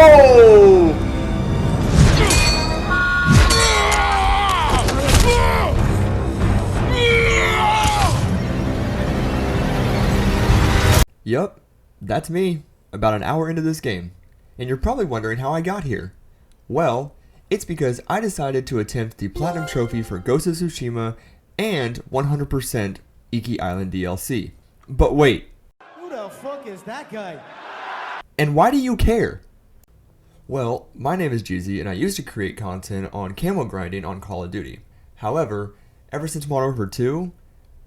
Oh! Yup, that's me, about an hour into this game. And you're probably wondering how I got here. Well, it's because I decided to attempt the Platinum Trophy for Ghost of Tsushima and 100% Iki Island DLC. But wait. Who the fuck is that guy? And why do you care? Well, my name is Jeezy and I used to create content on camel grinding on Call of Duty. However, ever since Modern Warfare 2,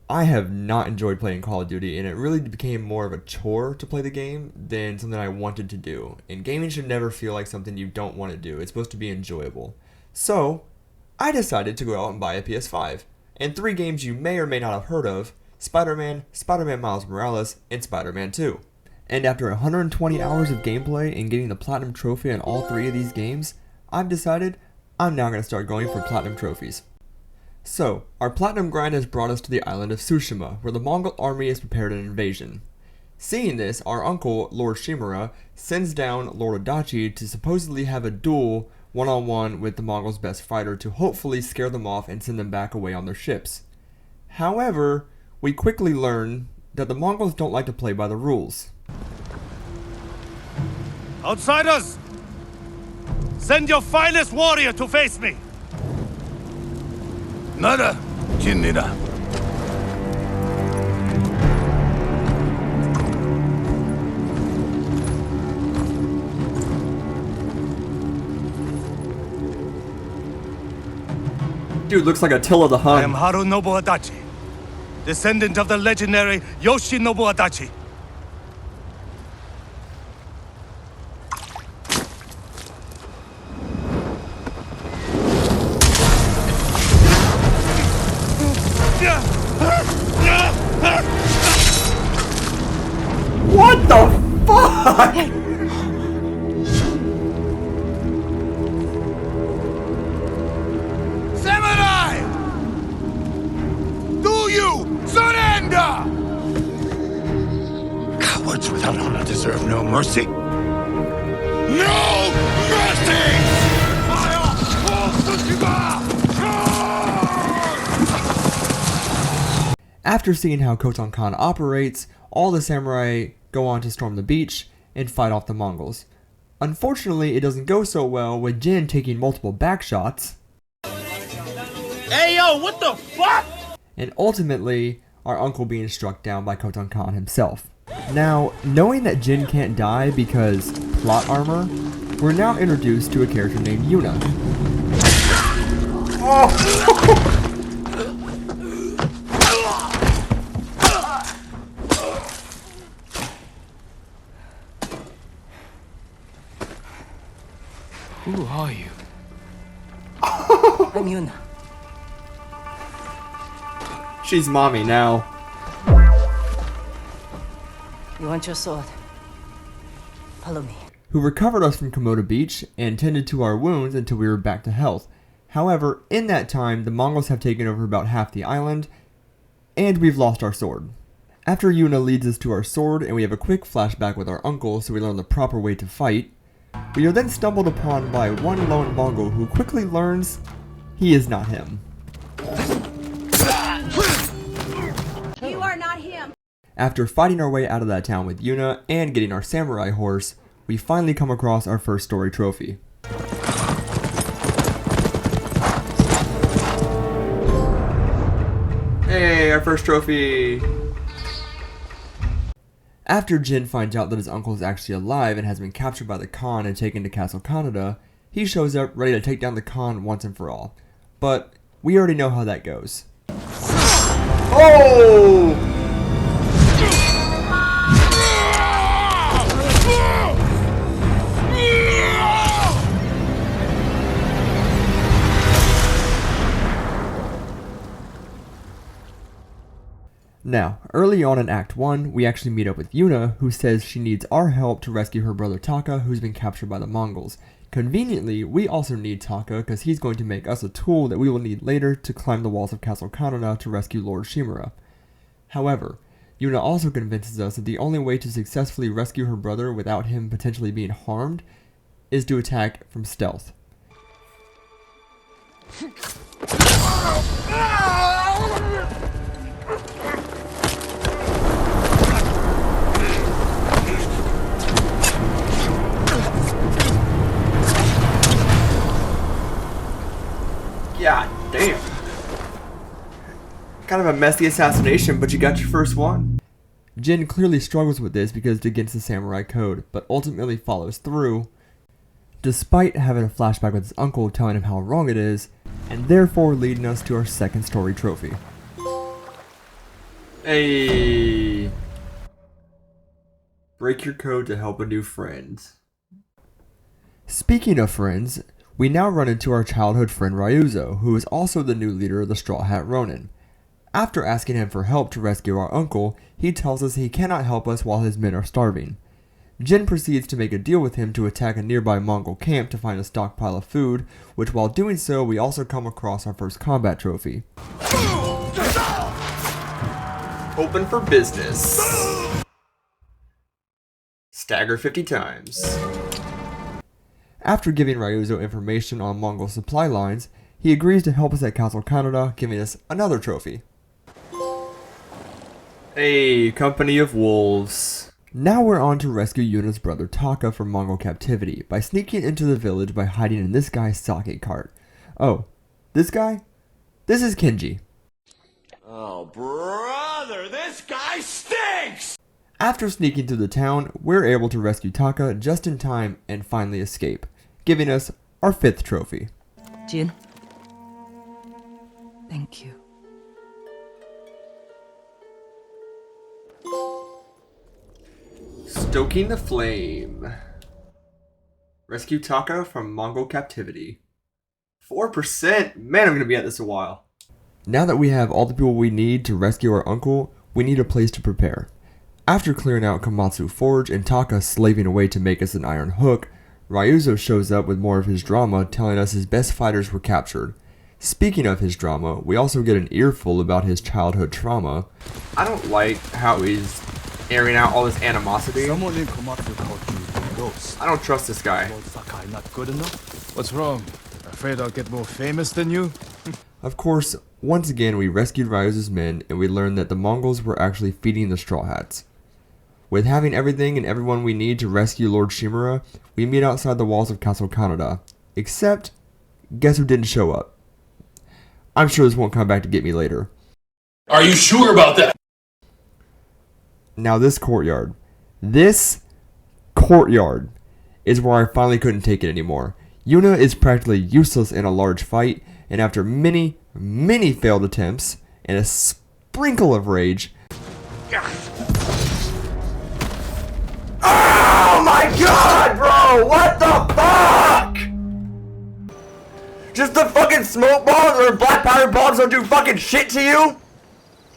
I have not enjoyed playing Call of Duty, and it really became more of a chore to play the game than something I wanted to do. And gaming should never feel like something you don't want to do. It's supposed to be enjoyable. So, I decided to go out and buy a PS5. And 3 games you may or may not have heard of: Spider-Man, Spider-Man Miles Morales, and Spider-Man 2. And after 120 hours of gameplay and getting the Platinum Trophy on all 3 of these games, I've decided I'm now going to start going for Platinum Trophies. So, our Platinum grind has brought us to the island of Tsushima, where the Mongol army has prepared an invasion. Seeing this, our uncle, Lord Shimura, sends down Lord Adachi to supposedly have a duel one-on-one with the Mongols' best fighter to hopefully scare them off and send them back away on their ships. However, we quickly learn that the Mongols don't like to play by the rules. Outsiders! Send your finest warrior to face me! Nada, Jinnida. Dude, looks like Attila the Hun. I am Harunobu Adachi, descendant of the legendary Yoshinobu Adachi. What the fuck? Samurai! Do you surrender? Cowards without honor deserve no mercy. No mercy! Fire! Full Tsushima! After seeing how Khotan Khan operates, all the samurai go on to storm the beach and fight off the Mongols. Unfortunately, it doesn't go so well, with Jin taking multiple back shots. Hey yo, what the fuck? And ultimately, our uncle being struck down by Khotan Khan himself. Now, knowing that Jin can't die because plot armor, we're now introduced to a character named Yuna. Oh! Who are you? I'm Yuna. She's mommy now. You want your sword? Follow me. Who recovered us from Komoda Beach and tended to our wounds until we were back to health. However, in that time, the Mongols have taken over about half the island, and we've lost our sword. After Yuna leads us to our sword, and we have a quick flashback with our uncle so we learn the proper way to fight, we are then stumbled upon by one lone Mongol who quickly learns he is not him. You are not him. After fighting our way out of that town with Yuna and getting our samurai horse, we finally come across our first story trophy. Hey, our first trophy! After Jin finds out that his uncle is actually alive and has been captured by the Khan and taken to Castle Kaneda, he shows up ready to take down the Khan once and for all. But we already know how that goes. Oh! Now, early on in Act 1, we actually meet up with Yuna, who says she needs our help to rescue her brother Taka, who's been captured by the Mongols. Conveniently, we also need Taka because he's going to make us a tool that we will need later to climb the walls of Castle Kaneda to rescue Lord Shimura. However, Yuna also convinces us that the only way to successfully rescue her brother without him potentially being harmed is to attack from stealth. God damn. Kind of a messy assassination, but you got your first one. Jin clearly struggles with this because it's against the samurai code, but ultimately follows through, despite having a flashback with his uncle telling him how wrong it is, and therefore leading us to our second story trophy. Hey! Break your code to help a new friend. Speaking of friends, we now run into our childhood friend Ryuzo, who is also the new leader of the Straw Hat Ronin. After asking him for help to rescue our uncle, he tells us he cannot help us while his men are starving. Jin proceeds to make a deal with him to attack a nearby Mongol camp to find a stockpile of food, which while doing so, we also come across our first combat trophy. Open for business. Stagger 50 times. After giving Ryuzo information on Mongol supply lines, he agrees to help us at Castle Canada, giving us another trophy. Hey, company of wolves. Now we're on to rescue Yuna's brother Taka from Mongol captivity by sneaking into the village by hiding in this guy's sake cart. Oh, this guy? This is Kenji. Oh, brother, this guy stinks! After sneaking through the town, we're able to rescue Taka just in time and finally escape, giving us our 5th trophy. Jin. Thank you. Stoking the flame. Rescue Taka from Mongol captivity. 4%? Man, I'm gonna be at this a while. Now that we have all the people we need to rescue our uncle, we need a place to prepare. After clearing out Komatsu Forge and Taka slaving away to make us an iron hook, Ryuzo shows up with more of his drama, telling us his best fighters were captured. Speaking of his drama, we also get an earful about his childhood trauma. I don't like how he's airing out all this animosity. Someone in Komatsu called you a ghost. I don't trust this guy. Was Sakai not good enough? What's wrong? Afraid I'll get more famous than you? Of course, once again we rescued Ryuzo's men and we learned that the Mongols were actually feeding the Straw Hats. With having everything and everyone we need to rescue Lord Shimura, we meet outside the walls of Castle Canada. Except, guess who didn't show up? I'm sure this won't come back to get me later. Are you sure about that? Now this courtyard is where I finally couldn't take it anymore. Yuna is practically useless in a large fight, and after many failed attempts and a sprinkle of rage... Oh my god, bro! What the fuck?! Just the fucking smoke bombs or black powder bombs don't do fucking shit to you?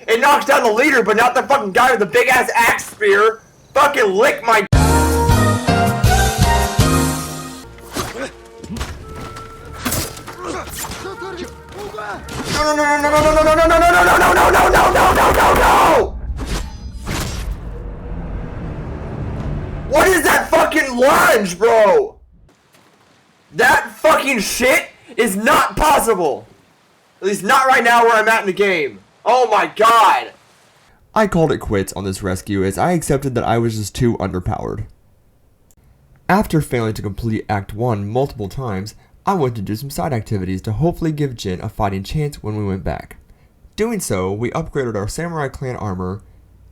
It knocks down the leader, but not the fucking guy with the big ass axe spear. Fucking lick my... No! What is that fucking lunge, bro? That fucking shit is not possible. At least not right now where I'm at in the game. Oh my god! I called it quits on this rescue as I accepted that I was just too underpowered. After failing to complete Act 1 multiple times, I went to do some side activities to hopefully give Jin a fighting chance when we went back. Doing so, we upgraded our Samurai Clan armor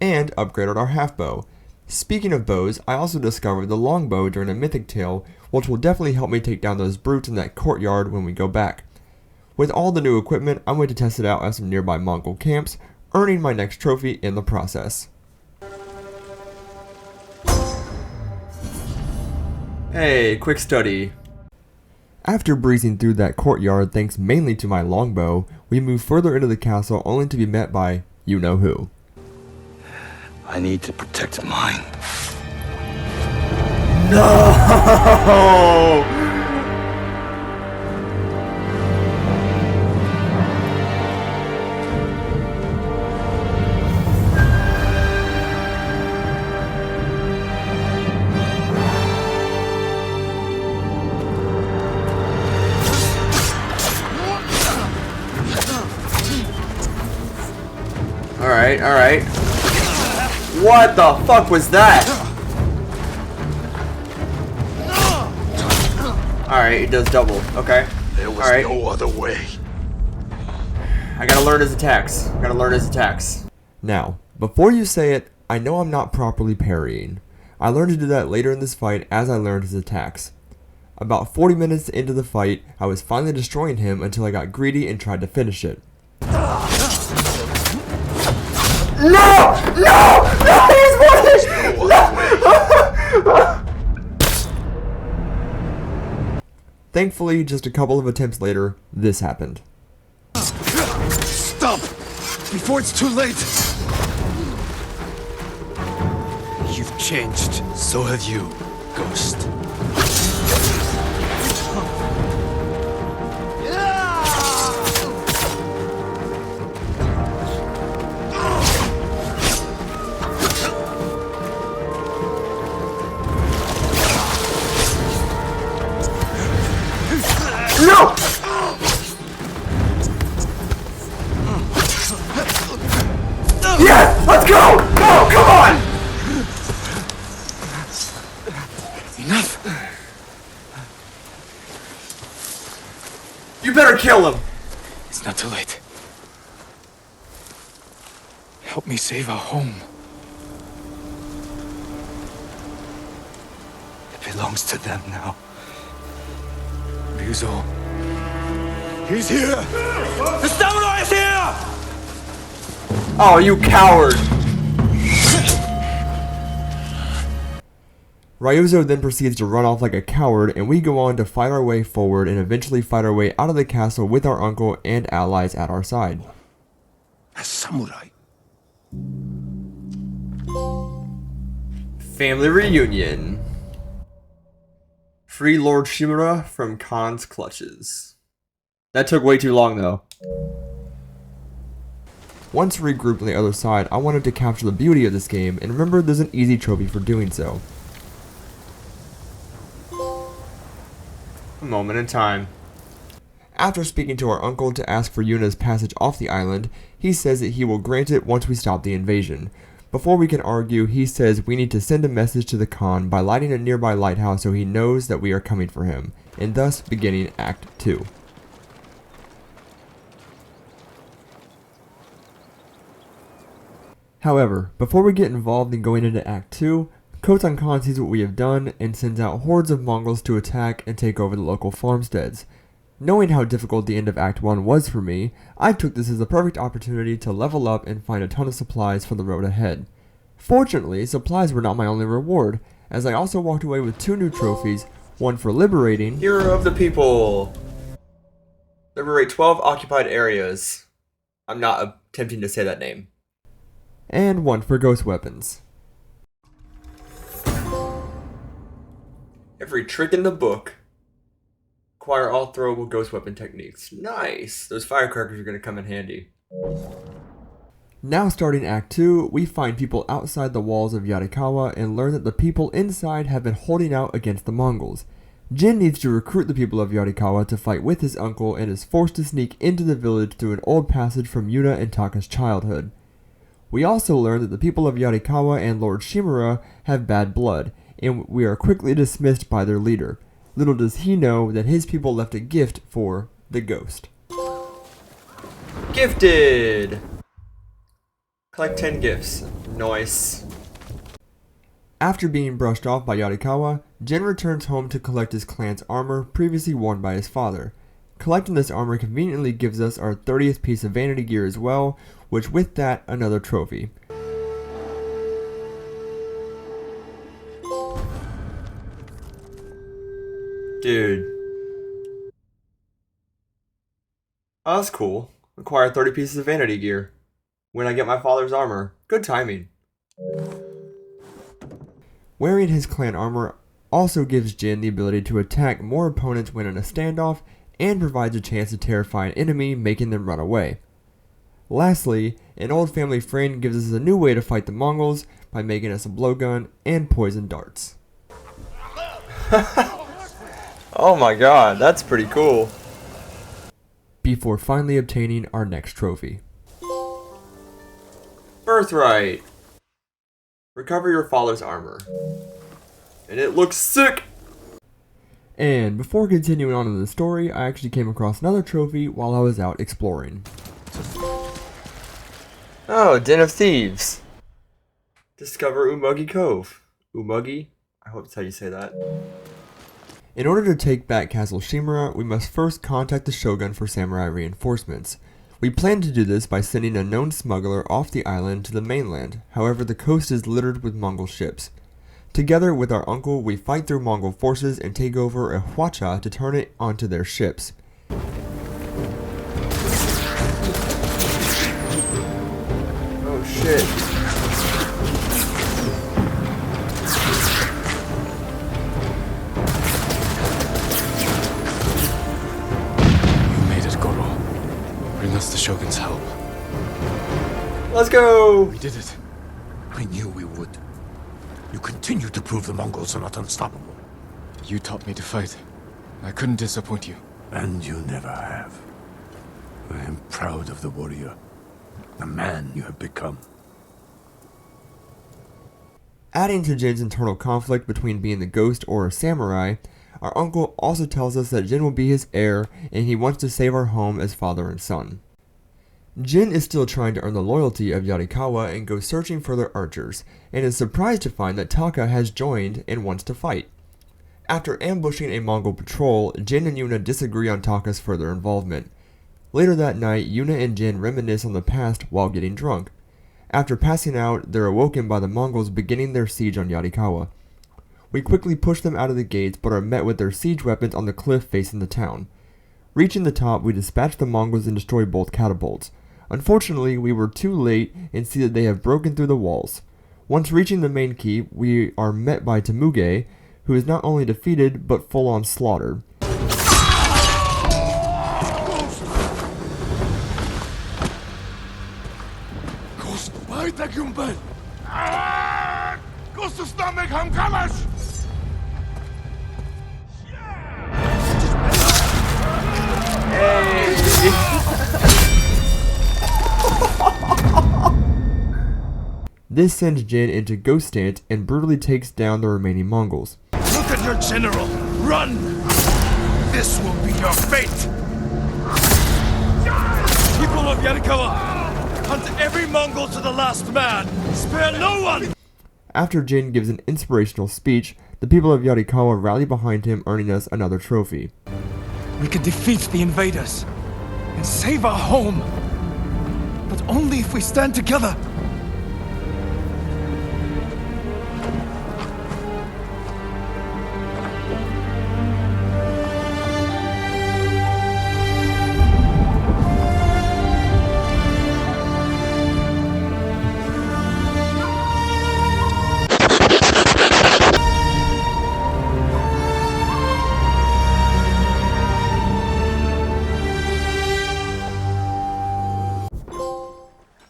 and upgraded our half bow. Speaking of bows, I also discovered the longbow during a mythic tale, which will definitely help me take down those brutes in that courtyard when we go back. With all the new equipment, I'm going to test it out at some nearby Mongol camps, earning my next trophy in the process. Hey, quick study. After breezing through that courtyard thanks mainly to my longbow, we move further into the castle only to be met by you-know-who. I need to protect mine. No! Alright, alright. What the fuck was that? Alright, it does double. Okay. There was Alright. no other way. I gotta learn his attacks. Now, before you say it, I know I'm not properly parrying. I learned to do that later in this fight as I learned his attacks. About 40 minutes into the fight, I was finally destroying him until I got greedy and tried to finish it. No! He's punished! Thankfully, just a couple of attempts later, this happened. Stop! Before it's too late! You've changed. So have you, Ghost. No! Yes! Let's go! Go! Come on! Enough! You better kill him! It's not too late. Help me save our home. It belongs to them now. Ryuzo. He's here! The samurai is here! Oh, you coward! Ryuzo then proceeds to run off like a coward, and we go on to fight our way forward and eventually fight our way out of the castle with our uncle and allies at our side. A samurai. Family reunion. Free Lord Shimura from Khan's clutches. That took way too long though. Once regrouped on the other side, I wanted to capture the beauty of this game, and remember there's an easy trophy for doing so. A moment in time. After speaking to our uncle to ask for Yuna's passage off the island, he says that he will grant it once we stop the invasion. Before we can argue, he says we need to send a message to the Khan by lighting a nearby lighthouse so he knows that we are coming for him, and thus beginning Act 2. However, before we get involved in going into Act 2, Khotan Khan sees what we have done and sends out hordes of Mongols to attack and take over the local farmsteads. Knowing how difficult the end of Act 1 was for me, I took this as the perfect opportunity to level up and find a ton of supplies for the road ahead. Fortunately, supplies were not my only reward, as I also walked away with 2 new trophies, one for liberating Hero of the People. Liberate 12 occupied areas. I'm not attempting to say that name. And one for ghost weapons. Every trick in the book. Acquire all throwable ghost weapon techniques. Nice! Those firecrackers are going to come in handy. Now starting Act 2, we find people outside the walls of Yarikawa and learn that the people inside have been holding out against the Mongols. Jin needs to recruit the people of Yarikawa to fight with his uncle and is forced to sneak into the village through an old passage from Yuna and Taka's childhood. We also learn that the people of Yarikawa and Lord Shimura have bad blood, and we are quickly dismissed by their leader. Little does he know that his people left a gift for the ghost. Gifted! Collect 10 gifts. Nice. After being brushed off by Yarikawa, Jin returns home to collect his clan's armor previously worn by his father. Collecting this armor conveniently gives us our 30th piece of vanity gear as well, which with that, another trophy. Dude. Oh, that's cool. Acquire 30 pieces of vanity gear. When I get my father's armor. Good timing. Wearing his clan armor also gives Jin the ability to attack more opponents when in a standoff, and provides a chance to terrify an enemy, making them run away. Lastly, an old family friend gives us a new way to fight the Mongols by making us a blowgun and poison darts. Oh my god, that's pretty cool. Before finally obtaining our next trophy. birthright. Recover your father's armor. And it looks sick! And before continuing on in the story, I actually came across another trophy while I was out exploring. Oh, Den of Thieves. Discover Umugi Cove. Umugi? I hope that's how you say that. In order to take back Castle Shimura, we must first contact the Shogun for samurai reinforcements. We plan to do this by sending a known smuggler off the island to the mainland. However, the coast is littered with Mongol ships. Together with our uncle, we fight through Mongol forces and take over a hwacha to turn it onto their ships. Oh shit. You made it, Goro. Bring us the Shogun's help. Let's go! We did it. I knew we would. You continue to prove the Mongols are not unstoppable. You taught me to fight. I couldn't disappoint you. And you never have. I am proud of the warrior. The man you have become. Adding to Jin's internal conflict between being the ghost or a samurai, our uncle also tells us that Jin will be his heir and he wants to save our home as father and son. Jin is still trying to earn the loyalty of Yarikawa and goes searching for their archers, and is surprised to find that Taka has joined and wants to fight. After ambushing a Mongol patrol, Jin and Yuna disagree on Taka's further involvement. Later that night, Yuna and Jin reminisce on the past while getting drunk. After passing out, they're awoken by the Mongols beginning their siege on Yarikawa. We quickly push them out of the gates but are met with their siege weapons on the cliff facing the town. Reaching the top, we dispatch the Mongols and destroy both catapults. Unfortunately, we were too late and see that they have broken through the walls. Once reaching the main keep, we are met by Temuge, who is not only defeated, but full-on slaughtered. This sends Jin into ghost stance and brutally takes down the remaining Mongols. Look at your general! Run! This will be your fate! People of Yarikawa, hunt every Mongol to the last man! Spare no one! After Jin gives an inspirational speech, the people of Yarikawa rally behind him, earning us another trophy. We can defeat the invaders and save our home, but only if we stand together.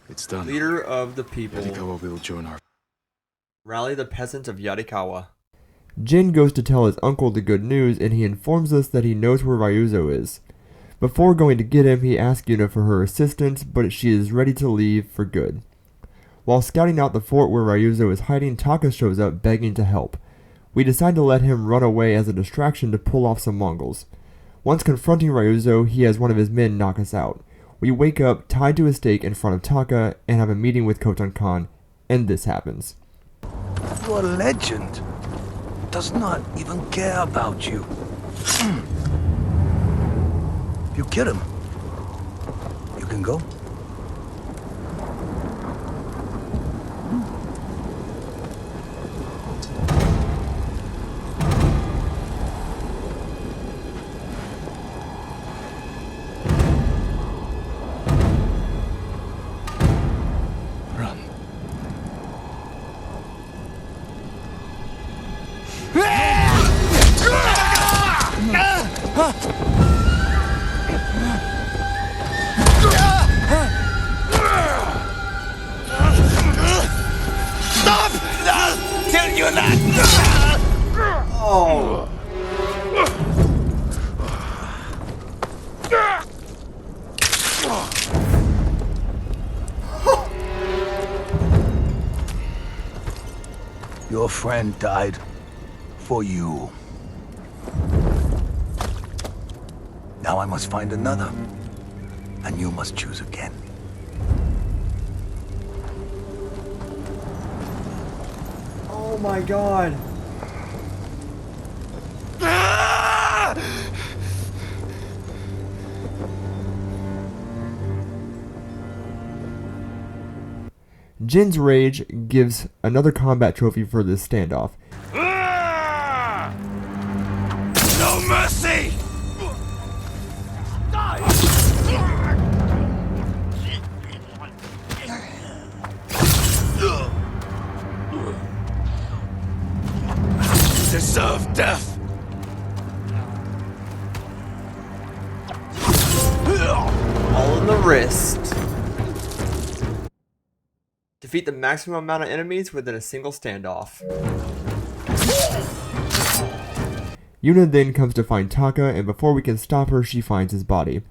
It's done. Leader of the people. Yarikawa will join our... Rally the peasants of Yarikawa. Jin goes to tell his uncle the good news, and he informs us that he knows where Ryuzo is. Before going to get him, he asks Yuna for her assistance, but she is ready to leave for good. While scouting out the fort where Ryuzo is hiding, Taka shows up begging to help. We decide to let him run away as a distraction to pull off some Mongols. Once confronting Ryuzo, he has one of his men knock us out. We wake up tied to a stake in front of Taka and have a meeting with Khotan Khan, and this happens. Your legend does not even care about you. You killed him. You can go. Run. Your friend died for you. Now I must find another, and you must choose again. Oh my god. Jin's rage gives another combat trophy for this standoff. No mercy! Deserve death! All in the wrist. Defeat the maximum amount of enemies within a single standoff. Yuna then comes to find Taka, and before we can stop her, she finds his body.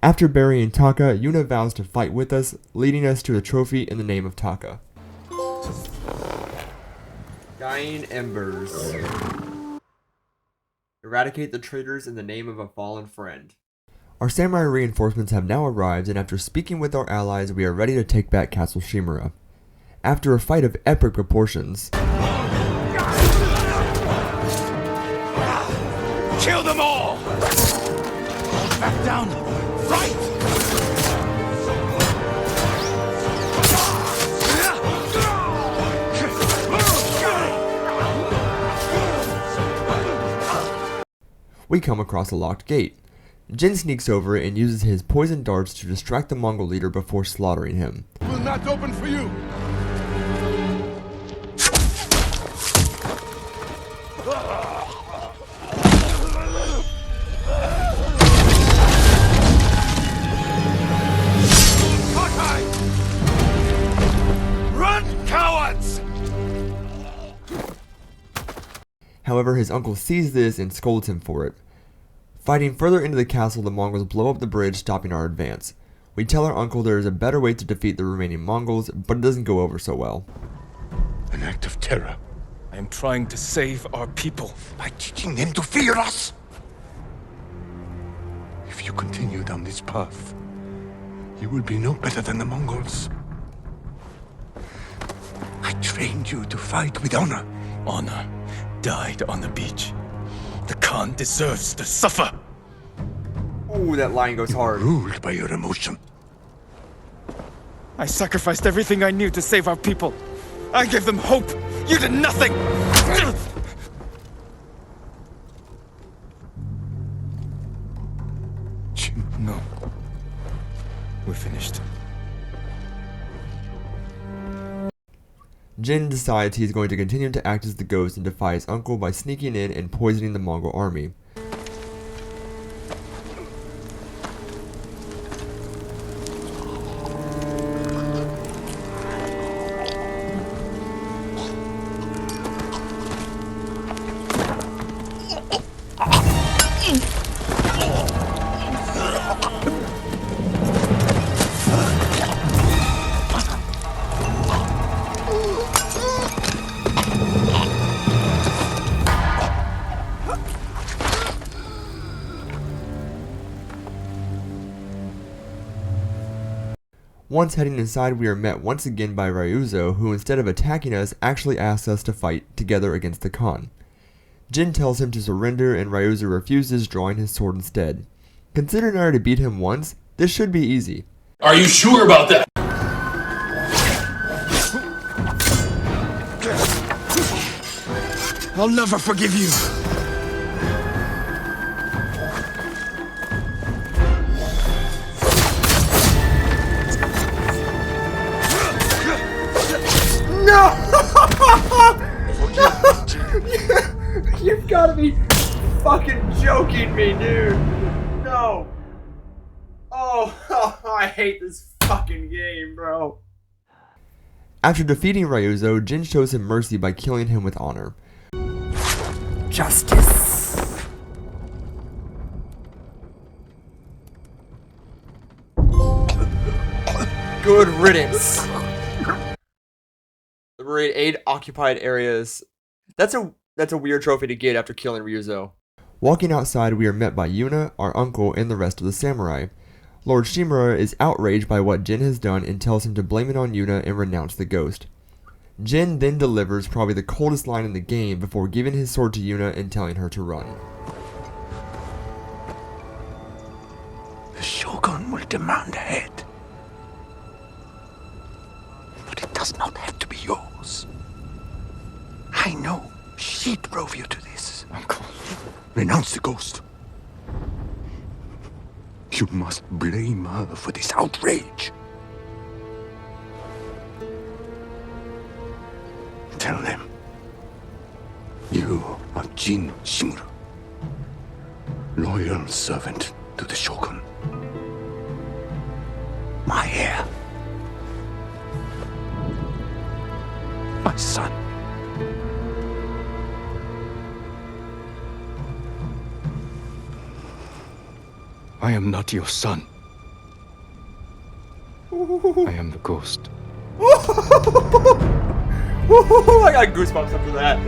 After burying Taka, Yuna vows to fight with us, leading us to a trophy in the name of Taka. Dying Embers. Eradicate the traitors in the name of a fallen friend. Our samurai reinforcements have now arrived, and after speaking with our allies, we are ready to take back Castle Shimura. After a fight of epic proportions, Kill them all! Back down! Fight! we come across a locked gate. Jin sneaks over and uses his poison darts to distract the Mongol leader before slaughtering him. Will not open for you! Run, cowards! However, his uncle sees this and scolds him for it. Fighting further into the castle, the Mongols blow up the bridge, stopping our advance. We tell our uncle there is a better way to defeat the remaining Mongols, but it doesn't go over so well. An act of terror. I am trying to save our people. By teaching them to fear us. If you continue down this path, you will be no better than the Mongols. I trained you to fight with honor. Honor died on the beach. The Khan deserves to suffer. Ooh, that line goes hard. Ruled by your emotion. I sacrificed everything I knew to save our people. I gave them hope. You did nothing. No. We're finished. Jin decides he's going to continue to act as the ghost and defy his uncle by sneaking in and poisoning the Mongol army. Once heading inside, we are met once again by Ryuzo, who instead of attacking us, actually asks us to fight together against the Khan. Jin tells him to surrender, and Ryuzo refuses, drawing his sword instead. Considering I already beat him once, this should be easy. Are you sure about that? I'll never forgive you. No! You've gotta be fucking joking me, dude. No. Oh, I hate this fucking game, bro. After defeating Ryuzo, Jin shows him mercy by killing him with honor. Justice. Good riddance. Liberate 8 occupied areas. That's a weird trophy to get after killing Ryuzo. Walking outside, we are met by Yuna, our uncle, and the rest of the samurai. Lord Shimura is outraged by what Jin has done and tells him to blame it on Yuna and renounce the ghost. Jin then delivers probably the coldest line in the game before giving his sword to Yuna and telling her to run. The Shogun will demand a head. But it does not have to be yours. I know she drove you to this. Uncle. Renounce the ghost. You must blame her for this outrage. Tell them you are Jin Shimura, loyal servant to the Shogun. My heir. My son. I am not your son. I am the ghost. I got goosebumps after that.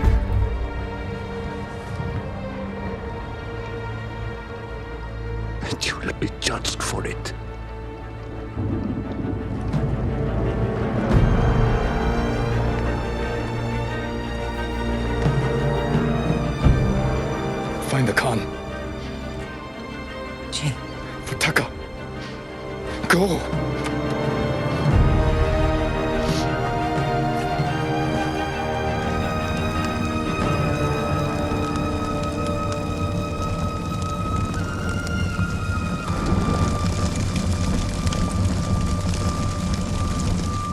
And you will be judged for it. Find the Khan. Jin. Futaka. Go.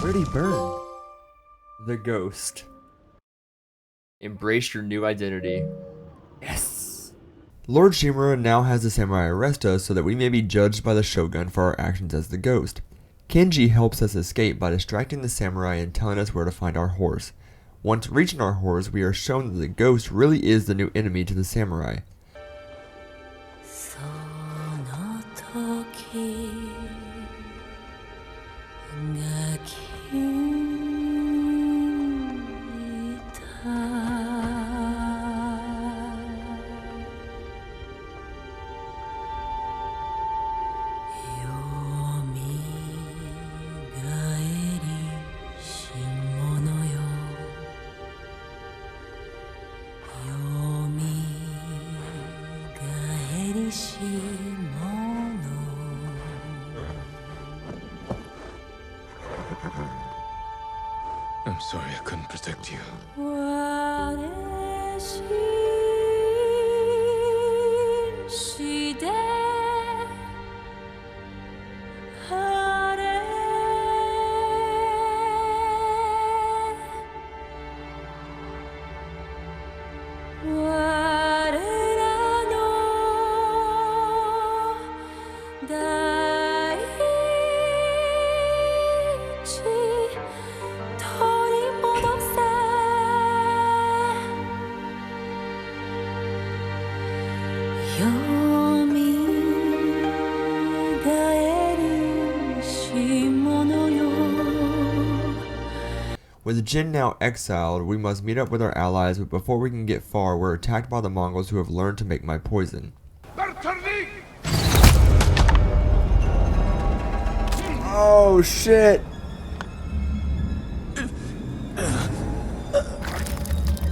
Where'd he burn? The ghost. Embrace your new identity. Yes! Lord Shimura now has the samurai arrest us so that we may be judged by the shogun for our actions as the ghost. Kenji helps us escape by distracting the samurai and telling us where to find our horse. Once reaching our horse, we are shown that the ghost really is the new enemy to the samurai. I'm sorry I couldn't protect you. With Jin now exiled, we must meet up with our allies, but before we can get far, we're attacked by the Mongols who have learned to make my poison. Oh shit!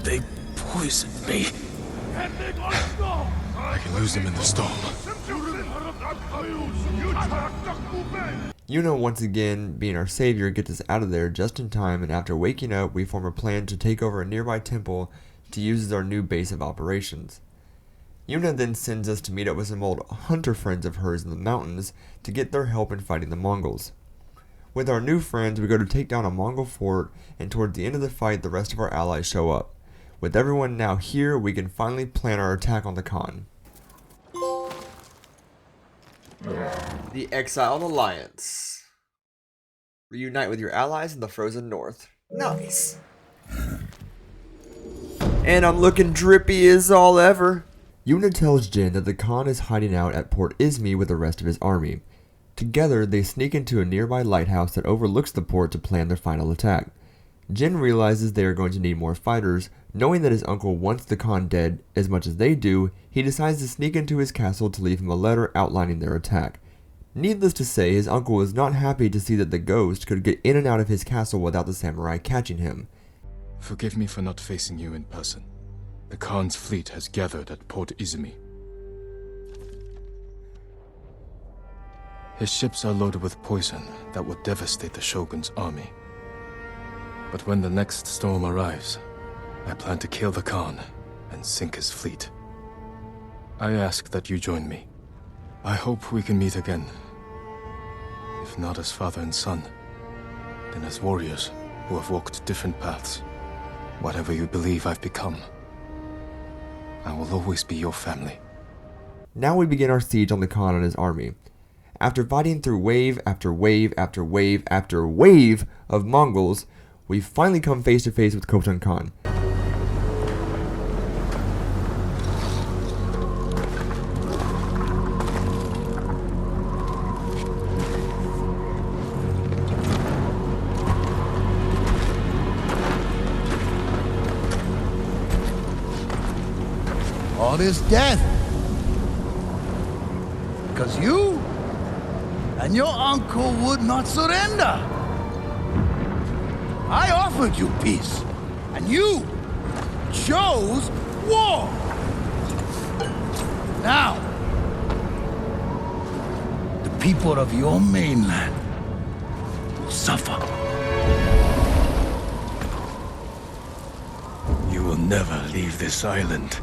They poisoned me. I can lose them in the storm. Yuna, once again being our savior, gets us out of there just in time, and after waking up, we form a plan to take over a nearby temple to use as our new base of operations. Yuna then sends us to meet up with some old hunter friends of hers in the mountains to get their help in fighting the Mongols. With our new friends, we go to take down a Mongol fort, and towards the end of the fight, the rest of our allies show up. With everyone now here, we can finally plan our attack on the Khan. The Exiled Alliance. Reunite with your allies in the frozen north. Nice. And I'm looking drippy as all ever. Yuna tells Jin that the Khan is hiding out at Port Izmi with the rest of his army. Together, they sneak into a nearby lighthouse that overlooks the port to plan their final attack. Jin realizes they are going to need more fighters. Knowing that his uncle wants the Khan dead as much as they do, he decides to sneak into his castle to leave him a letter outlining their attack. Needless to say, his uncle was not happy to see that the ghost could get in and out of his castle without the samurai catching him. Forgive me for not facing you in person. The Khan's fleet has gathered at Port Izumi. His ships are loaded with poison that will devastate the Shogun's army. But when the next storm arrives, I plan to kill the Khan and sink his fleet. I ask that you join me. I hope we can meet again. If not as father and son, then as warriors who have walked different paths. Whatever you believe I've become, I will always be your family. Now we begin our siege on the Khan and his army. After fighting through wave after wave after wave after wave of Mongols, we finally come face to face with Khotan Khan. All this death. Because you and your uncle would not surrender. I offered you peace, and you chose war. Now, the people of your mainland will suffer. You will never leave this island.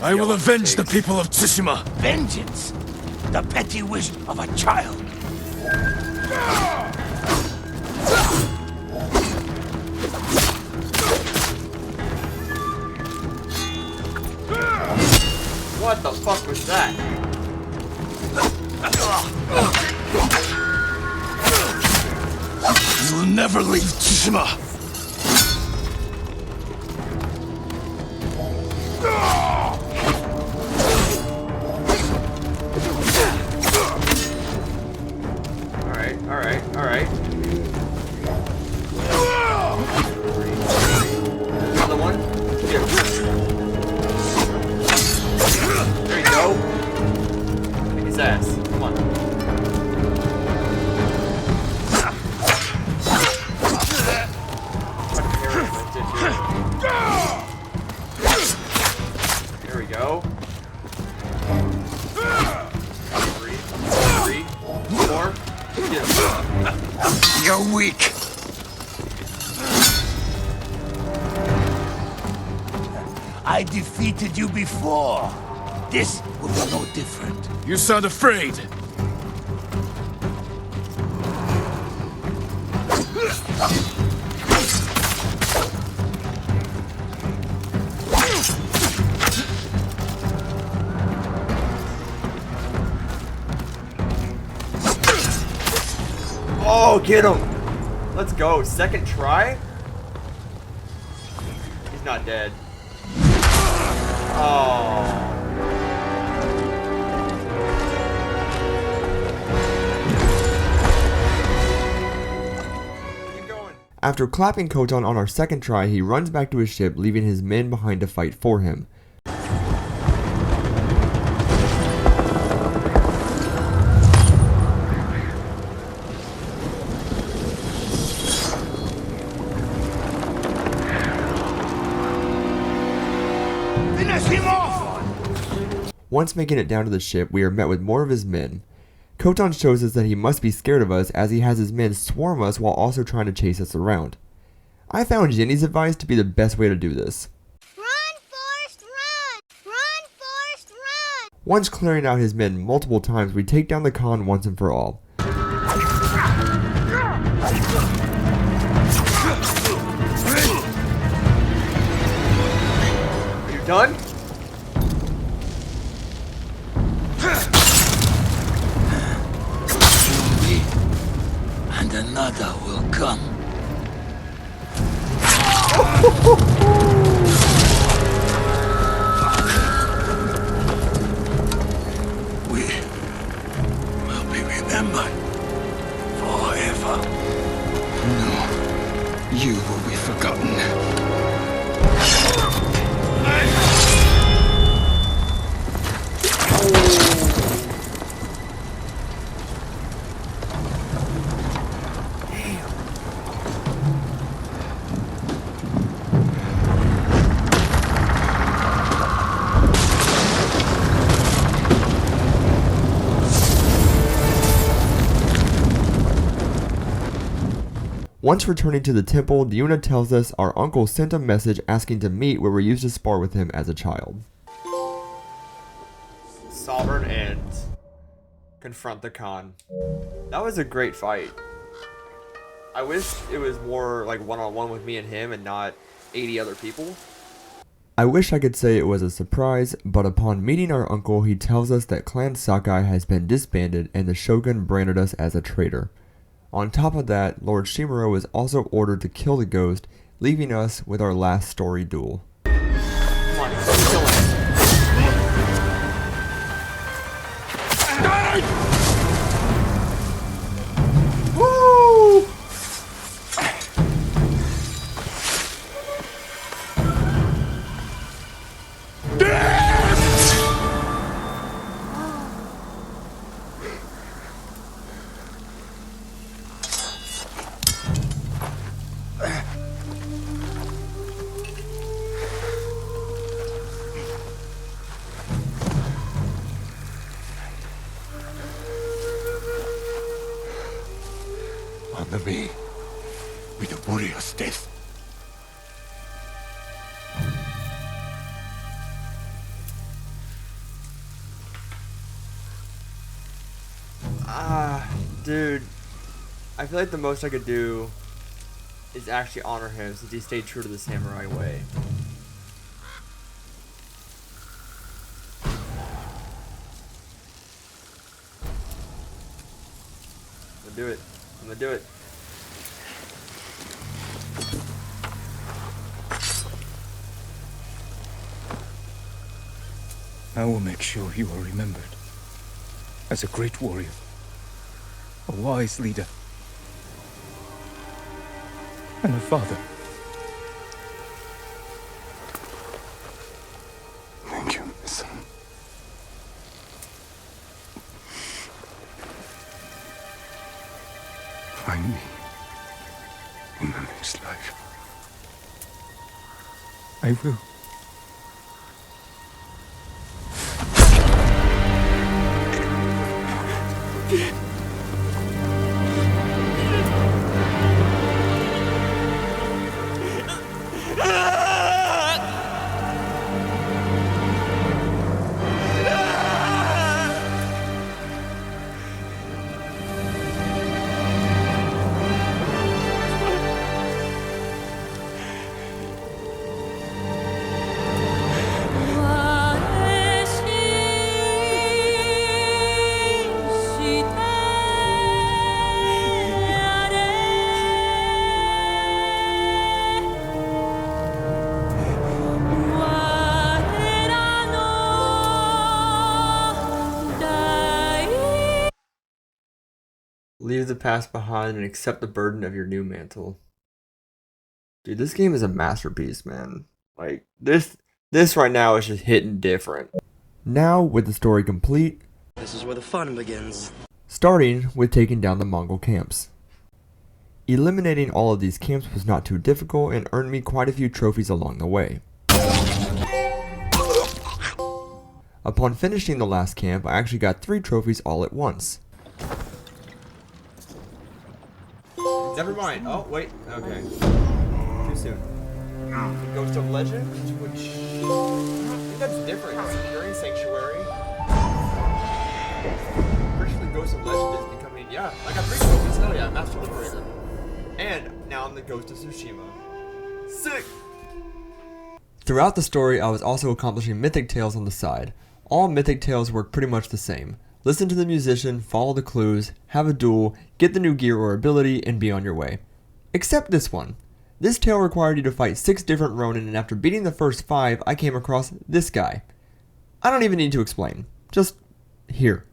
I will avenge the people of Tsushima! Vengeance, the petty wish of a child. What the fuck was that? You will never leave Tsushima! Alright. Another one. Here. There you go. Kick his ass. Come on. There we go. 3, 4. You're weak. I defeated you before. This will be no different. You sound afraid. Oh, get him! Let's go. Second try? He's not dead. Oh. Keep going. After clapping Khotan on our second try, he runs back to his ship, leaving his men behind to fight for him. Once making it down to the ship, we are met with more of his men. Khotan shows us that he must be scared of us as he has his men swarm us while also trying to chase us around. I found Jinny's advice to be the best way to do this. Run, Forrest, run! Run, Forrest, run! Once clearing out his men multiple times, we take down the Khan once and for all. Are you done? And another will come. We will be remembered forever. No, you will be forgotten. Once returning to the temple, Yuna tells us our uncle sent a message asking to meet where we used to spar with him as a child. Sovereign ends. Confront the Khan. That was a great fight. I wish it was more like one-on-one with me and him and not 80 other people. I wish I could say it was a surprise, but upon meeting our uncle, he tells us that Clan Sakai has been disbanded and the Shogun branded us as a traitor. On top of that, Lord Shimura was also ordered to kill the ghost, leaving us with our last story duel. Come on, kill him. Woo! Honor me with a warrior's death. Dude, I feel like the most I could do is actually honor him since he stayed true to the samurai way. I'm gonna do it. I'm gonna do it. I will make sure you are remembered as a great warrior, a wise leader, and a father. Thank you, my son. Find me in the next life. I will. Leave the past behind and accept the burden of your new mantle. Dude, this game is a masterpiece, man. Like, this right now is just hitting different. Now, with the story complete, this is where the fun begins. Starting with taking down the Mongol camps. Eliminating all of these camps was not too difficult and earned me quite a few trophies along the way. Upon finishing the last camp, I actually got 3 trophies all at once. Never mind. Oh, wait. Okay. Too soon. Ghost of Legend? Which... I think that's different. Securing Sanctuary. Pretty sure the Ghost of Legend is becoming... Yeah, I got 3 trophies. Hell yeah, Master Liberator. And now I'm the Ghost of Tsushima. Sick! Throughout the story, I was also accomplishing Mythic Tales on the side. All Mythic Tales work pretty much the same. Listen to the musician, follow the clues, have a duel, get the new gear or ability, and be on your way. Except this one. This tale required you to fight 6 different Ronin, and after beating the first 5, I came across this guy. I don't even need to explain. Just here.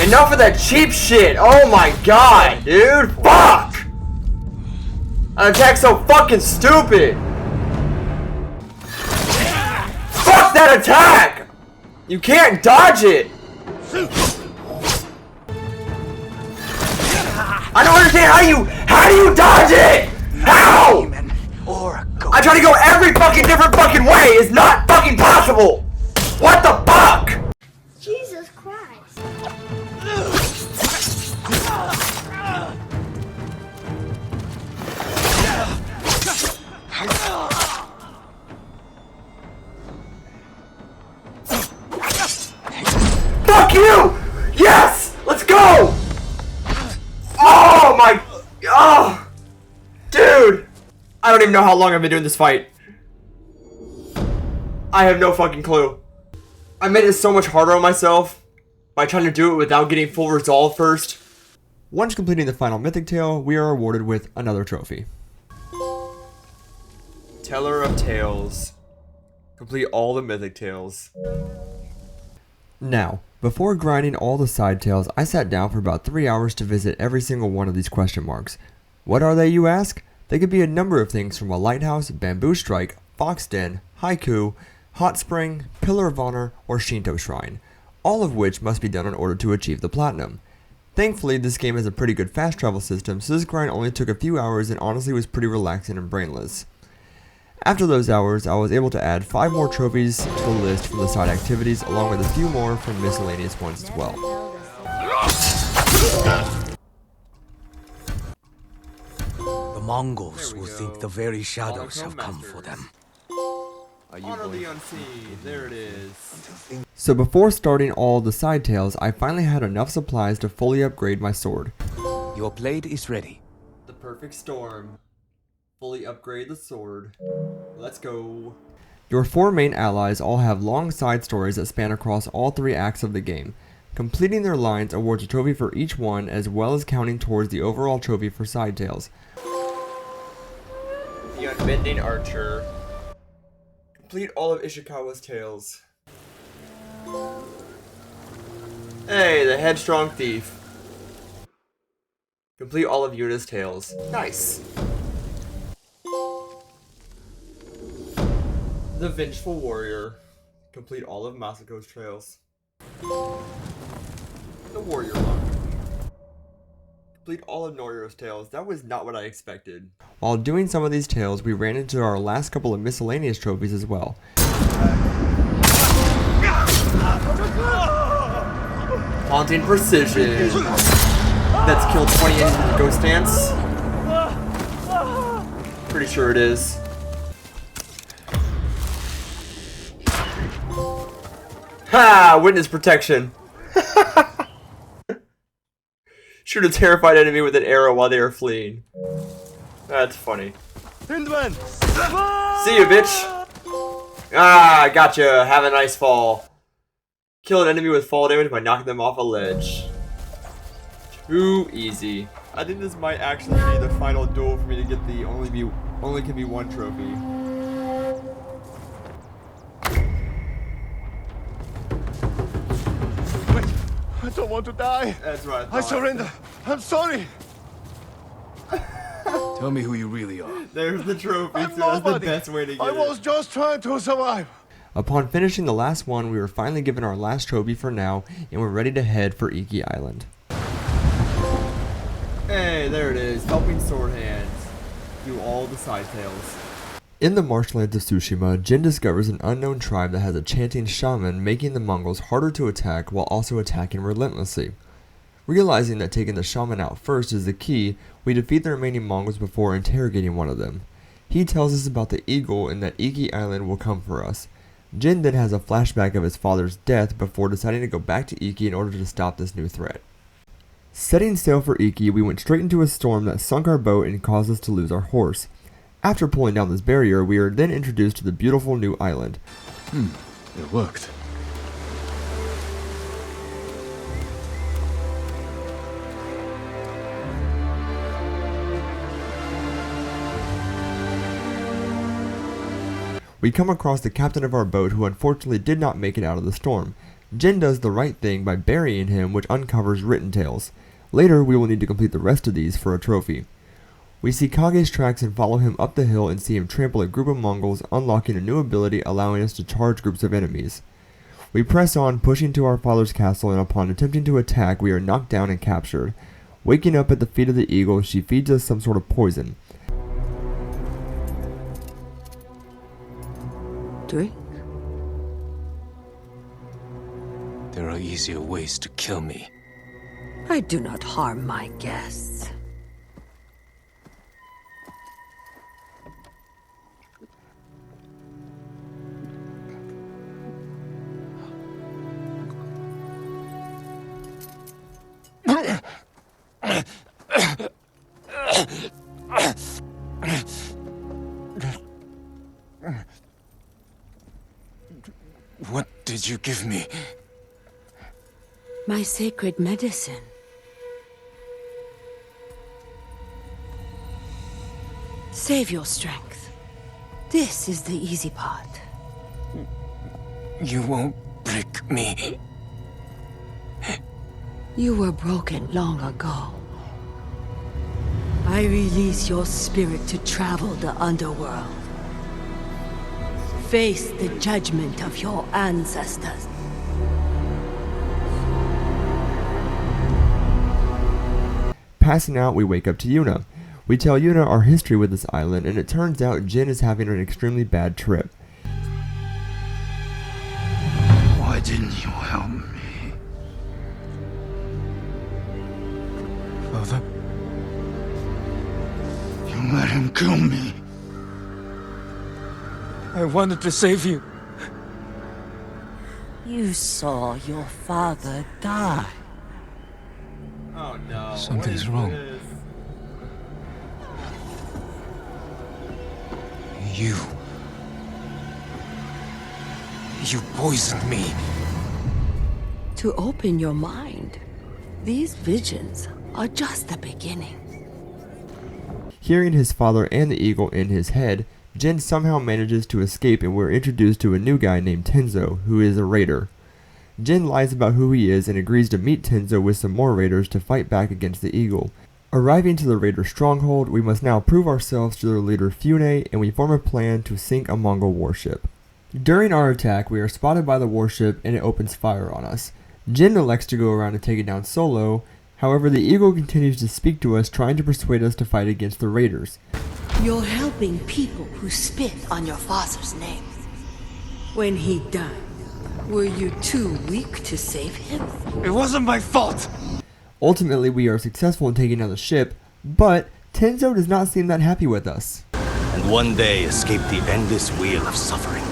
Enough of that cheap shit! Oh my god, dude! Fuck! An attack so fucking stupid! Fuck that attack! You can't dodge it! I don't understand how do you dodge it? How? I try to go every fucking different fucking way. It's not fucking possible. What the fuck? Jesus Christ. Fuck you! Yes! Let's go! Oh my... Oh! Dude! I don't even know how long I've been doing this fight. I have no fucking clue. I made it so much harder on myself by trying to do it without getting full resolve first. Once completing the final mythic tale, we are awarded with another trophy. Teller of Tales. Complete all the mythic tales. Now, before grinding all the side tales, I sat down for about 3 hours to visit every single one of these question marks. What are they, you ask? They could be a number of things from a lighthouse, bamboo strike, fox den, haiku, hot spring, pillar of honor, or Shinto shrine, all of which must be done in order to achieve the platinum. Thankfully, this game has a pretty good fast travel system, so this grind only took a few hours and honestly was pretty relaxing and brainless. After those hours, I was able to add 5 more trophies to the list from the side activities, along with a few more from miscellaneous ones as well. The Mongols will think the very shadows have come for them. Honor the unseen. There it is. So before starting all the side tales, I finally had enough supplies to fully upgrade my sword. Your blade is ready. The perfect storm. Fully upgrade the sword. Let's go. Your 4 main allies all have long side stories that span across all 3 acts of the game. Completing their lines awards a trophy for each one, as well as counting towards the overall trophy for side tales. The Unbending Archer. Complete all of Ishikawa's tales. Hey, the Headstrong Thief. Complete all of Yuna's tales. Nice. The Vengeful Warrior. Complete all of Masako's trails. The Warrior Monk. Complete all of Norio's tales. That was not what I expected. While doing some of these tales, we ran into our last couple of miscellaneous trophies as well. Haunting Precision. That's killed 20 enemies with Ghost Dance. Pretty sure it is. Ha! Witness protection. Shoot a terrified enemy with an arrow while they are fleeing. That's funny. See you, bitch. Ah, gotcha. Have a nice fall. Kill an enemy with fall damage by knocking them off a ledge. Too easy. I think this might actually be the final duel for me to get the only can be one trophy. I don't want to die. That's right. I surrender. I'm sorry. Tell me who you really are. There's the trophy. I'm So that's the nobody. best way to get I was it. just trying to survive. Upon finishing the last one, we were finally given our last trophy for now, and we're ready to head for Iki Island. Hey, there it is. Helping Sword Hands. Do all the side tales. In the marshlands of Tsushima, Jin discovers an unknown tribe that has a chanting shaman, making the Mongols harder to attack while also attacking relentlessly. Realizing that taking the shaman out first is the key, we defeat the remaining Mongols before interrogating one of them. He tells us about the eagle and that Iki Island will come for us. Jin then has a flashback of his father's death before deciding to go back to Iki in order to stop this new threat. Setting sail for Iki, we went straight into a storm that sunk our boat and caused us to lose our horse. After pulling down this barrier, we are then introduced to the beautiful new island. It worked. We come across the captain of our boat who unfortunately did not make it out of the storm. Jin does the right thing by burying him, which uncovers written tales. Later, we will need to complete the rest of these for a trophy. We see Kage's tracks and follow him up the hill and see him trample a group of Mongols, unlocking a new ability allowing us to charge groups of enemies. We press on, pushing to our father's castle, and upon attempting to attack, we are knocked down and captured. Waking up at the feet of the eagle, she feeds us some sort of poison. Drink. There are easier ways to kill me. I do not harm my guests. What did you give me? My sacred medicine. Save your strength. This is the easy part. You won't break me. You were broken long ago. I release your spirit to travel the underworld. Face the judgment of your ancestors. Passing out, we wake up to Yuna. We tell Yuna our history with this island, and it turns out Jin is having an extremely bad trip. Why didn't you help me? Father? You let him kill me. I wanted to save you. You saw your father die. Oh no. Something's wrong. You poisoned me. To open your mind, these visions are just the beginning. Hearing his father and the eagle in his head, Jin somehow manages to escape, and we're introduced to a new guy named Tenzo, who is a raider. Jin lies about who he is and agrees to meet Tenzo with some more raiders to fight back against the eagle. Arriving to the raider stronghold, we must now prove ourselves to their leader Fune, and we form a plan to sink a Mongol warship. During our attack, we are spotted by the warship and it opens fire on us. Jin elects to go around and take it down solo. However, the eagle continues to speak to us, trying to persuade us to fight against the raiders. You're helping people who spit on your father's name. When he died, were you too weak to save him? It wasn't my fault! Ultimately, we are successful in taking down the ship, but Tenzo does not seem that happy with us. And one day escape the endless wheel of suffering.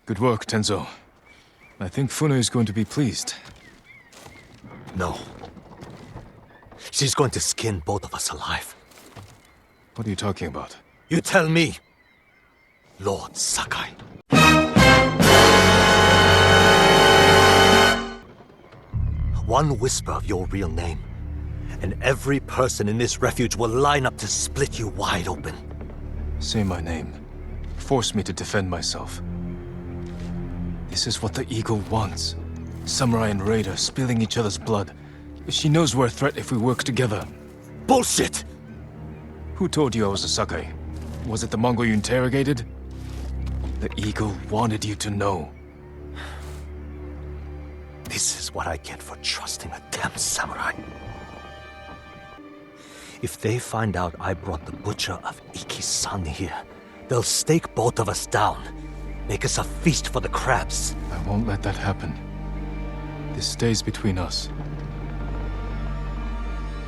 Good work, Tenzo. I think Fune is going to be pleased. No. She's going to skin both of us alive. What are you talking about? You tell me, Lord Sakai. One whisper of your real name, and every person in this refuge will line up to split you wide open. Say my name. Force me to defend myself. This is what the Eagle wants. Samurai and Raider spilling each other's blood. She knows we're a threat if we work together. Bullshit! Who told you I was a Sakai? Was it the Mongol you interrogated? The Eagle wanted you to know. This is what I get for trusting a damn samurai. If they find out I brought the butcher of Iki-san here, they'll stake both of us down. Make us a feast for the crabs. I won't let that happen. This stays between us.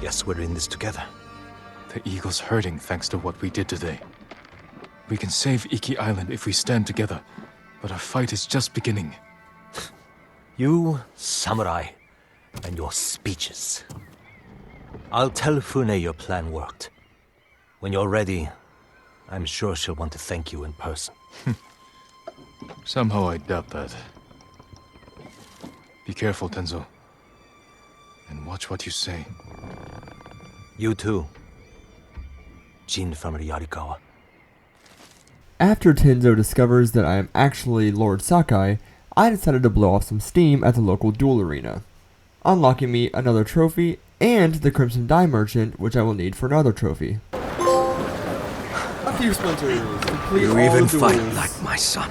Yes, we're in this together. The Eagle's hurting thanks to what we did today. We can save Iki Island if we stand together, but our fight is just beginning. You, samurai, and your speeches. I'll tell Fune your plan worked. When you're ready, I'm sure she'll want to thank you in person. Somehow I doubt that. Be careful, Tenzo. And watch what you say. You too. Jin from Yarikawa. After Tenzo discovers that I am actually Lord Sakai, I decided to blow off some steam at the local duel arena, unlocking me another trophy and the Crimson Dye Merchant, which I will need for another trophy. A few splinters. Complete You all even the fight duels. like my son.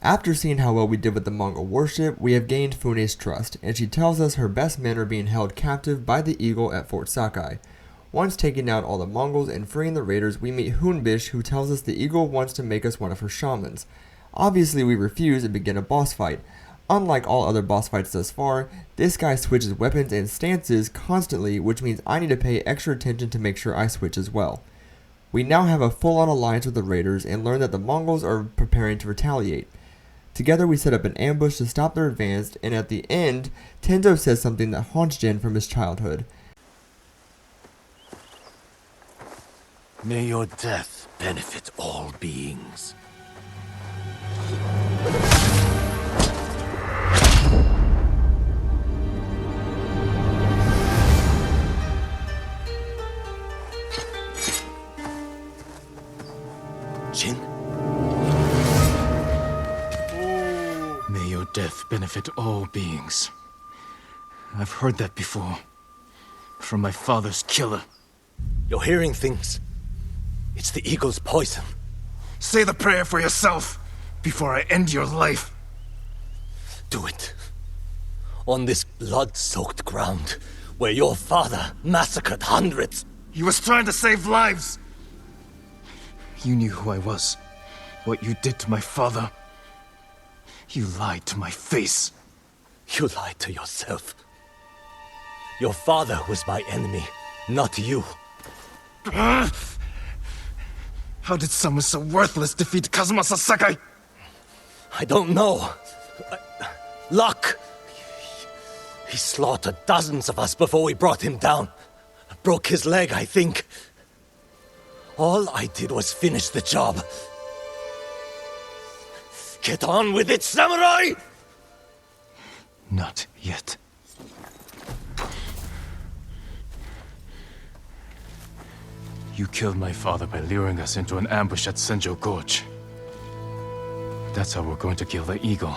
After seeing how well we did with the Mongol warship, we have gained Fune's trust, and she tells us her best men are being held captive by the Eagle at Fort Sakai. Once taking out all the Mongols and freeing the raiders, we meet Hunbish, who tells us the Eagle wants to make us one of her shamans. Obviously we refuse and begin a boss fight. Unlike all other boss fights thus far, this guy switches weapons and stances constantly, which means I need to pay extra attention to make sure I switch as well. We now have a full-on alliance with the raiders and learn that the Mongols are preparing to retaliate. Together we set up an ambush to stop their advance, and at the end, Tenzo says something that haunts Jin from his childhood. May your death benefit all beings. Jin? May your death benefit all beings. I've heard that before. From my father's killer. You're hearing things. It's the eagle's poison. Say the prayer for yourself before I end your life. Do it. On this blood-soaked ground, where your father massacred hundreds. He was trying to save lives. You knew who I was. What you did to my father. You lied to my face. You lied to yourself. Your father was my enemy, not you. How did someone so worthless defeat Kazumasa Sakai? I don't know. Luck. He slaughtered dozens of us before we brought him down. Broke his leg, I think. All I did was finish the job. Get on with it, samurai! Not yet. You killed my father by luring us into an ambush at Senjo Gorge. That's how we're going to kill the eagle.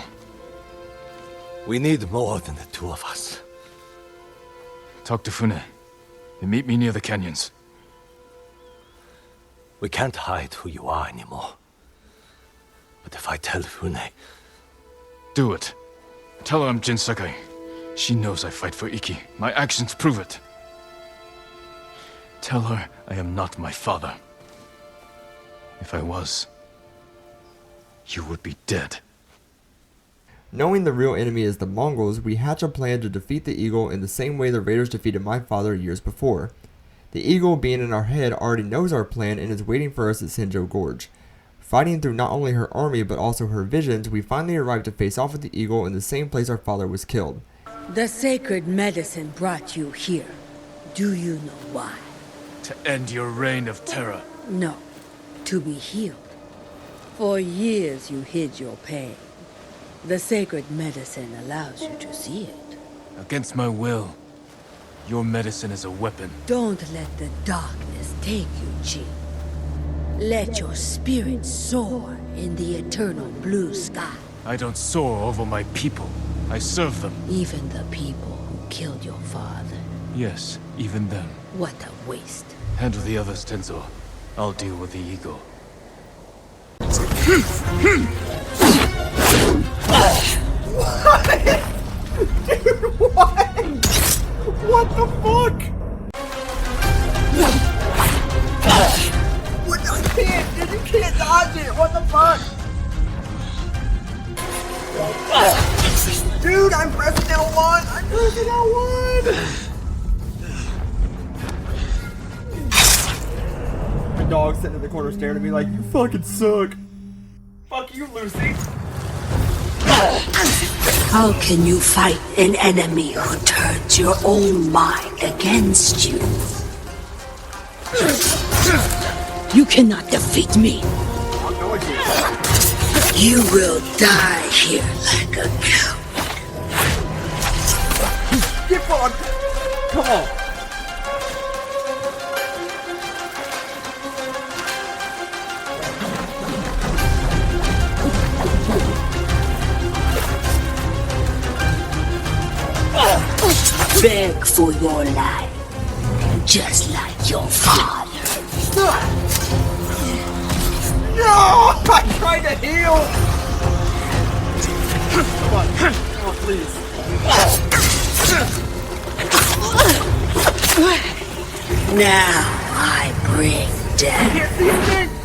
We need more than the two of us. Talk to Fune, and meet me near the canyons. We can't hide who you are anymore. But if I tell Fune... Do it. Tell her I'm Jin Sakai. She knows I fight for Iki. My actions prove it. Tell her I am not my father. If I was, you would be dead. Knowing the real enemy is the Mongols, we hatch a plan to defeat the Eagle in the same way the raiders defeated my father years before. The Eagle, being in our head, already knows our plan and is waiting for us at Senjo Gorge. Fighting through not only her army but also her visions, we finally arrive to face off with the Eagle in the same place our father was killed. The sacred medicine brought you here. Do you know why? To end your reign of terror. No, to be healed. For years you hid your pain. The sacred medicine allows you to see it. Against my will. Your medicine is a weapon. Don't let the darkness take you, Jin. Let your spirit soar in the eternal blue sky. I don't soar over my people. I serve them. Even the people who killed your father. Yes, even them. What a waste. Handle the others, Tenzo. I'll deal with the eagle. Dude, what? What the fuck? What the can't, dude, you can't dodge it. What the fuck? Dude, I'm pressing L1. I'm pressing L1. My dog's sitting in the corner staring at me like, you fucking suck. Fuck you, Lucy. How can you fight an enemy who turns your own mind against you? You cannot defeat me. You will die here like a coward. Get fucked. Come on. Beg for your life, just like your father. No! I'm trying to heal! Come on, please. Now I bring death.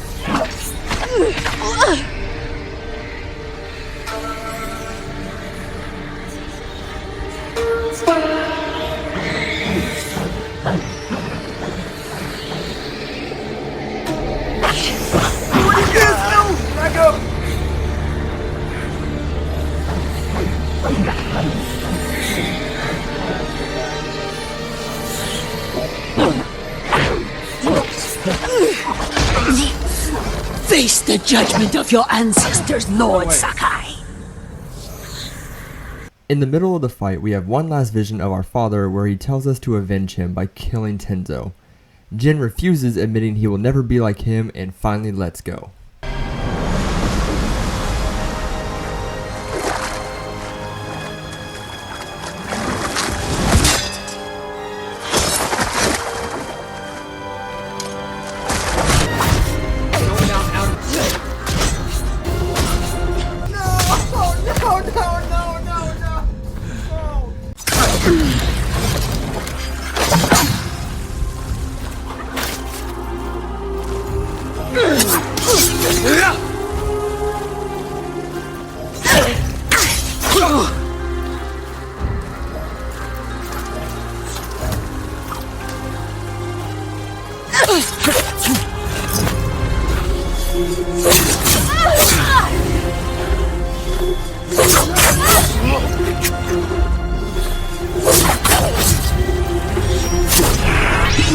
Back up! Face the judgment of your ancestors, Lord Sakai. In the middle of the fight, we have one last vision of our father where he tells us to avenge him by killing Tenzo. Jin refuses, admitting he will never be like him, and finally lets go.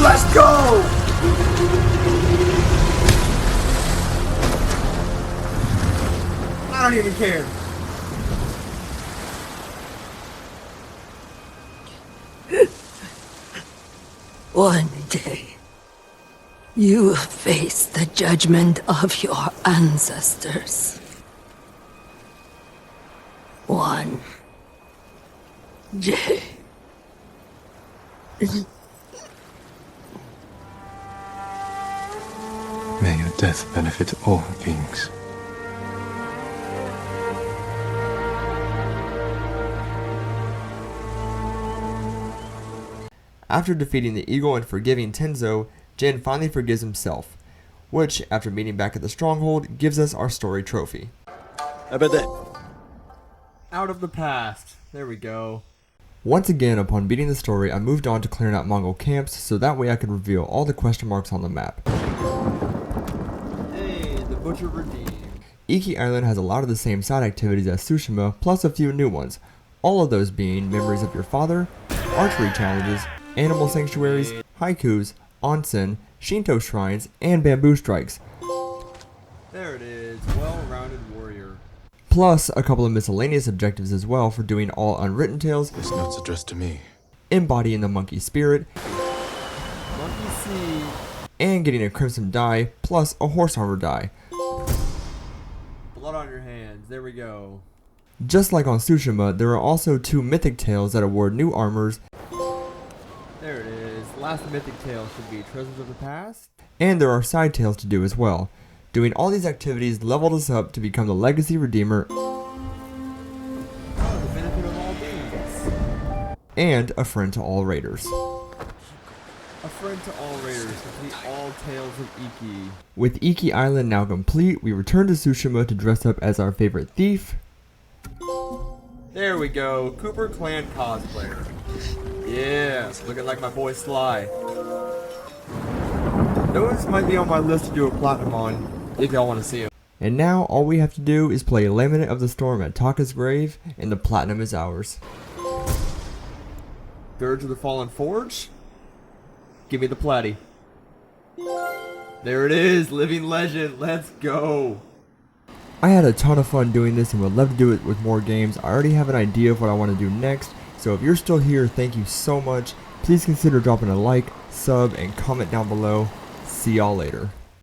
Let's go! I don't even care. One day, you will face the judgment of your ancestors. One day. May your death benefit all beings. After defeating the eagle and forgiving Tenzo, Jin finally forgives himself, which, after meeting back at the stronghold, gives us our story trophy. Out of the past. There we go. Once again, upon beating the story, I moved on to clearing out Mongol camps so that way I could reveal all the question marks on the map. Hey, the Butcher redeemed. Iki Island has a lot of the same side activities as Tsushima, plus a few new ones. All of those being memories of your father, archery challenges, animal sanctuaries, haikus, onsen, Shinto shrines, and bamboo strikes. There it is, well-rounded warrior. Plus a couple of miscellaneous objectives as well for doing all unwritten tales, This note's addressed to me. embodying the monkey spirit, Monkey see. and getting a crimson die, plus a horse armor die. Blood on your hands. There we go. Just like on Tsushima, there are also 2 mythic tales that award new armors, There it is. Last mythic tale should be Treasures of the Past. and there are side tales to do as well. Doing all these activities leveled us up to become the Legacy Redeemer Oh, the benefit of all beings. and a friend to all raiders. A friend to all raiders, complete all tales of Iki. With Iki Island now complete, we return to Tsushima to dress up as our favorite thief, There we go, Cooper Clan cosplayer. Yeah, looking like my boy Sly. Those might be on my list to do a platinum on, if y'all want to see them. and now all we have to do is play Laminate of the Storm at Taka's grave, and the platinum is ours. Dirge of the Fallen Forge? Give me the platy. There it is, living legend, let's go. I had a ton of fun doing this and would love to do it with more games. I already have an idea of what I want to do next, so if you're still here, thank you so much. Please consider dropping a like, sub, and comment down below. See y'all later.